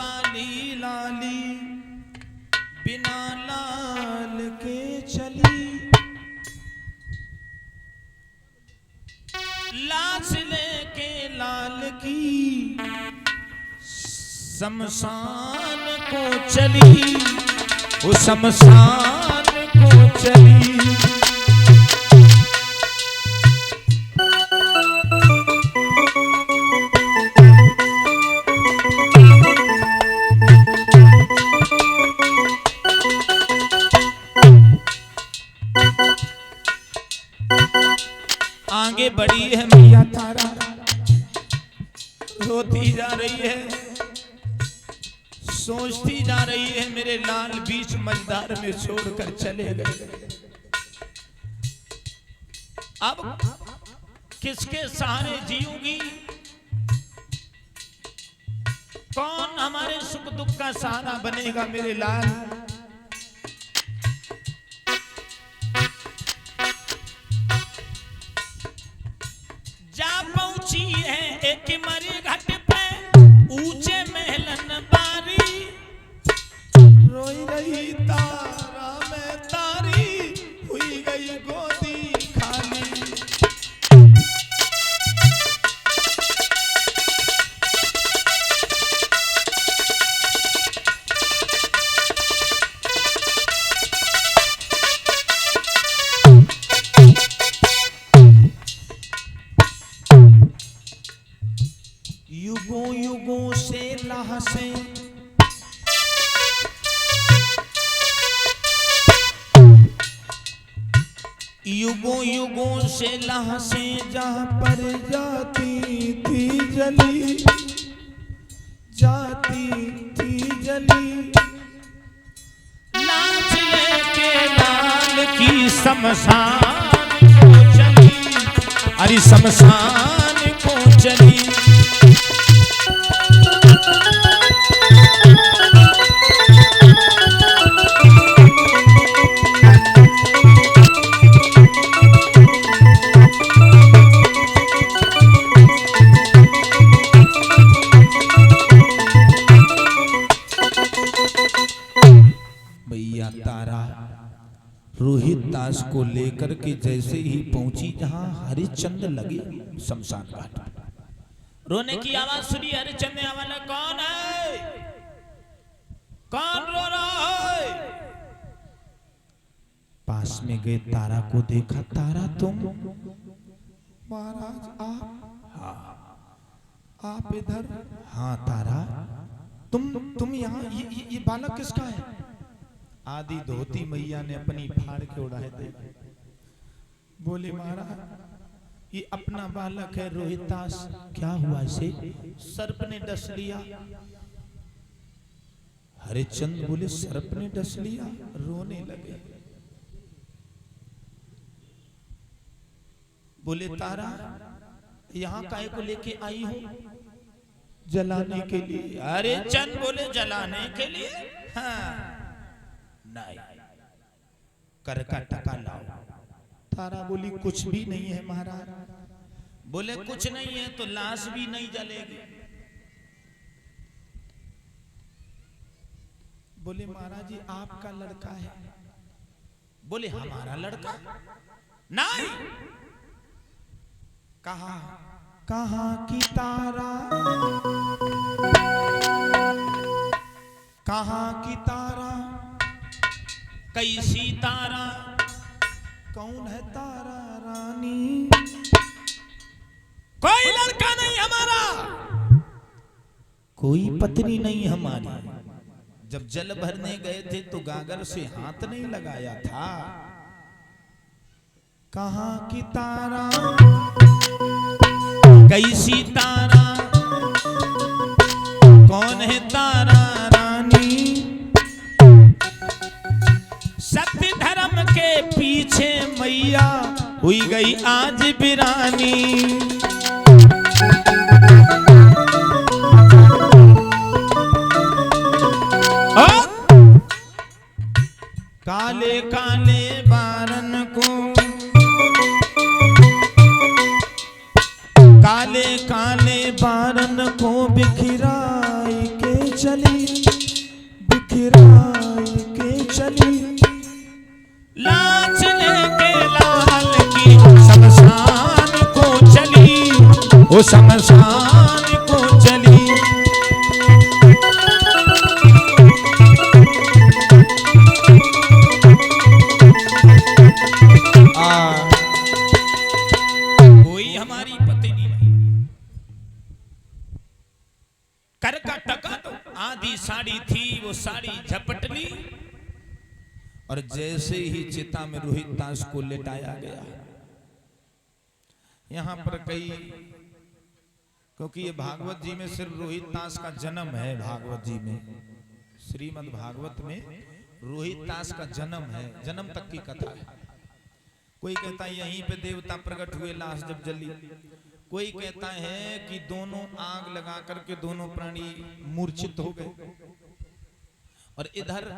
वाली लाली बिना लाल के चली, लाश लेके लाल की शमशान को चली, वो शमशान को चली। आगे बढ़ी है मैया तारा, रोती जा रही है, सोचती जा रही है मेरे लाल बीच मझधार में छोड़कर चले गए। अब किसके सहारे जीऊंगी, कौन हमारे सुख दुख का सहारा बनेगा मेरे लाल। जा पहुंची है एक मरी घाट पे ऊंचे महलन बारी, रोई रही तारा में तारी, हुई गई गोदी खाली। युगों युगों से लहसे युगों युगों से लहसे जहां पर जाती थी जली, जाती थी जली, लाश लेके लाल की शमशान को चली, अरे शमशान को चली। मैया तारा रोहित दास को लेकर के जैसे ही पहुंची जहां हरिश्चंद्र लगे शमशान घाट, रोने की आवाज सुनी। हरिश्चंद्र ने आवाज, कौन है, कौन रो रहा है। पास में गए, तारा को देखा। तारा तुम? महाराज आप? हाँ। आप इधर? हाँ तारा तुम यहाँ, ये बालक किसका है? आदि धोती मैया ने अपनी फाड़ के उड़ाए थे। बोले महाराज ये अपना बालक है रोहितास। क्या हुआ इसे? सर्प ने डस लिया। हरिश्चंद्र बोले सर्प ने डस लिया? रोने लगे। बोले तारा यहाँ काहे को लेके आई हो? जलाने के लिए। हरिश्चंद्र बोले जलाने के लिए? हाँ नहीं, कर का टका लाओ। तारा बोली कुछ भी नहीं है महाराज। बोले कुछ नहीं है तो लाश भी नहीं जलेगी। बोले महाराज जी आपका लड़का है। बोले हमारा लड़का नहीं। कहा कहाँ की तारा, कहाँ की तारा, कैसी तारा, कौन है तारा रानी? कोई लड़का नहीं हमारा, कोई पत्नी नहीं हमारी। जब जल भरने गए थे तो गागर से हाथ नहीं लगाया था। कहाँ की तारा, कैसी तारा, कौन है तारा रानी? सत्य धर्म के पीछे मैया हुई गई आज बिरानी। काले काले बारन को, काले काले बारन को बिखराई के चली, वो शमशान को चली। कोई हमारी पत्नी नहीं, कर का टका तो आधी साड़ी थी, वो साड़ी झपट ली और जैसे ही चिता में रोहितास को लेटाया गया। यहां पर कई, क्योंकि ये भागवत जी में सिर्फ रोहितास का जन्म है, भागवत जी में, श्रीमद् भागवत में रोहितास का जन्म है, जन्म तक की कथा है। कोई कहता है यहीं पे देवता प्रकट हुए लाश जब जली, कोई कहता है कि दोनों आग लगा करके दोनों प्राणी मूर्छित हो गए और इधर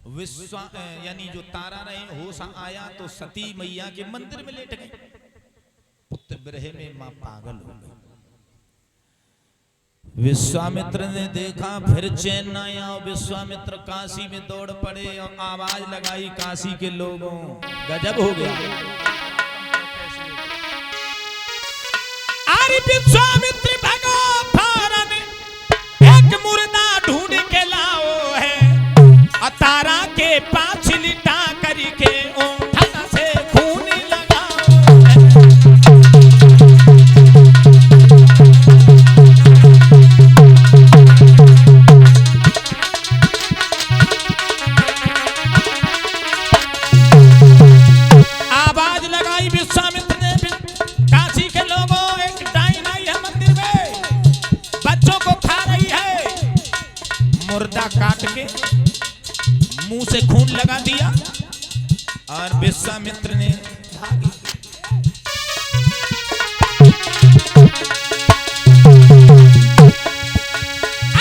विश्वा यानी जो तारा रहे होश आया तो सती मैया के मंदिर में लेट गए। पुत्र विरह में मां पागल हो गई। विश्वामित्र ने देखा, फिर चैन न आया। विश्वामित्र काशी में दौड़ पड़े और आवाज लगाई काशी के लोगों, गजब हो गया। अरे विश्वामित्र भगो फौरन एक मुर्दा ढूंढ के लाओ है, और तारा के पाछ लिटा करके ओंठा से खून लगाओ है। आवाज लगाई विश्वामित्र ने, काशी के लोगों, एक डाइन आई है मंदिर में, बच्चों को खा रही है। मुर्दा काट के मुंह से खून लगा दिया और विश्वामित्र ने भागी।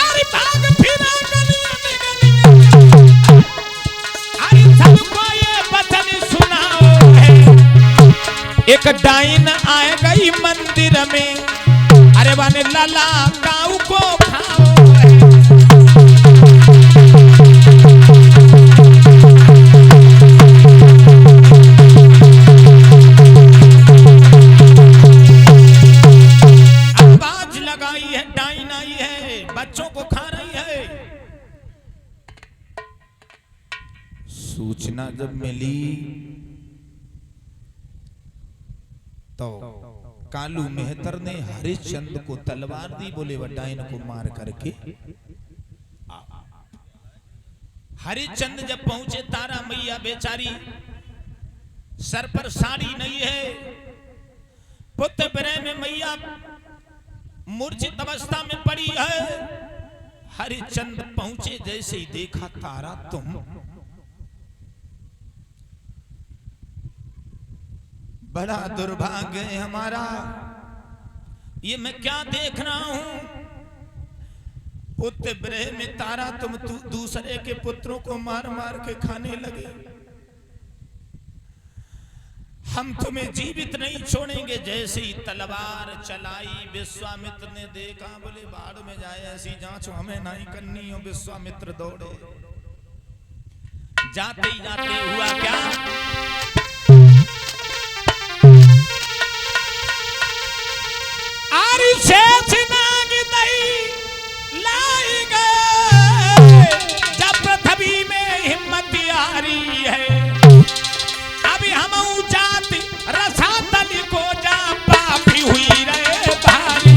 अरे भाग फिरा गलियों में गलियों, अरे सबको ये वचन सुनाओ है। एक डाइन आए गई मंदिर में, अरे वाने लाला काऊ को खाओ है। आवाज लगाई है, डाइन आई है, बच्चों को खा रही है। सूचना जब मिली तो कालू मेहतर ने हरिश्चंद्र को तलवार दी, बोले वह डाइन को मार करके। हरिश्चंद्र जब पहुंचे, तारा मैया बेचारी सर पर साड़ी नहीं है, पुत्र विरह में मैया मूर्छित अवस्था में पड़ी है। हरिश्चंद्र पहुंचे, जैसे ही देखा, तारा तुम, बड़ा दुर्भाग्य है हमारा, ये मैं क्या देख रहा हूं। पुत्र विरह में तारा तुम दूसरे के पुत्रों को मार मार के खाने लगे, हम तुम्हें जीवित नहीं छोड़ेंगे। जैसे ही तलवार चलाई, विश्वामित्र ने देखा, बोले बाढ़ में जाए, ऐसी जांच हमें नहीं करनी हो। विश्वामित्र दौड़े, जाते ही जाते हुआ क्या, शेष नाग नहीं लाई गए, जब पृथ्वी में हिम्मत आ रही है। अभी हम जाति रसातल को जा पापी हुई रहे भारी।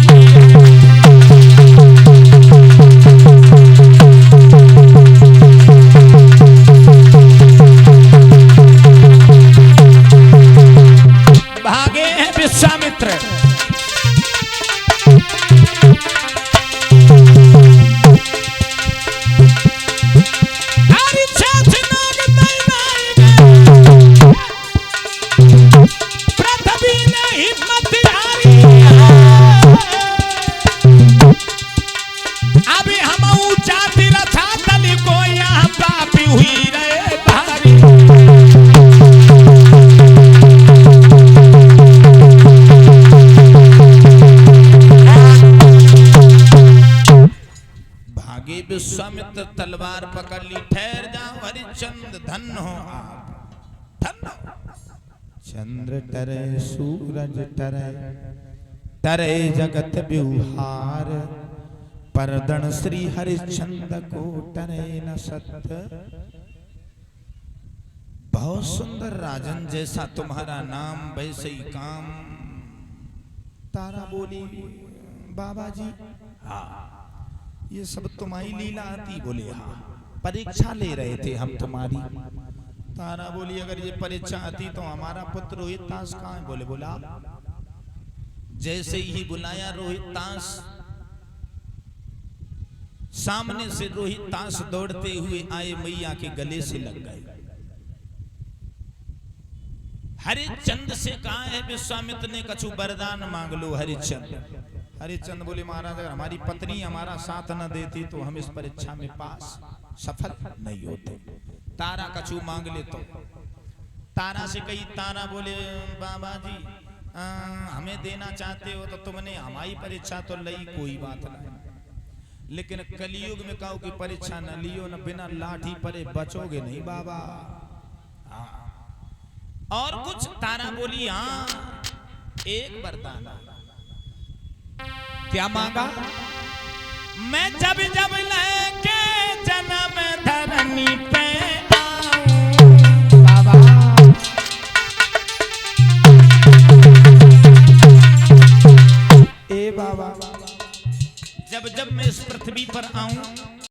भागे हैं विश्वामित्र। विश्वामित्र तलवार पकड़ ली, ठहर जाओ हरिश्चंद्र, धन्य हो आप, धन्य हो। चंद्र टरे सूरज टरे, तरे जगत व्यवहार, परदण श्री हरिश्चंद्र को टरे न सत्य। बहुत सुंदर राजन, जैसा तुम्हारा नाम वैसे ही काम। तारा बोली बाबा जी हाँ ये सब तुम्हारी लीला आती? बोले हाँ, परीक्षा ले रहे थे हम तुम्हारी। तारा बोली अगर ये परीक्षा आती तो हमारा पुत्र रोहित ताश कहाँ है? बोले बोला। जैसे ही बुलाया रोहित ताश, सामने से रोहित ताश दौड़ते हुए आए, मैया के गले से लग गए। हरिश्चंद्र से कहा है विश्वामित्र ने कछु वरदान मांग लो। हरिश्चंद्र हरिश्चंद्र बोले महाराज अगर हमारी पत्नी हमारा साथ न देती तो हम इस परीक्षा में पास सफल नहीं होते। तारा कछु मांग ले तो। तारा से कही, तारा बोले बाबा जी हमें देना चाहते हो तो तुमने हमारी परीक्षा तो लई, कोई बात नहीं, लेकिन कलयुग में कहो कि परीक्षा न लियो, न बिना लाठी परे बचोगे नहीं बाबा। और कुछ? तारा बोली हाँ एक वरदान। क्या मांगा? मैं जब जब लेके जन्म धरनी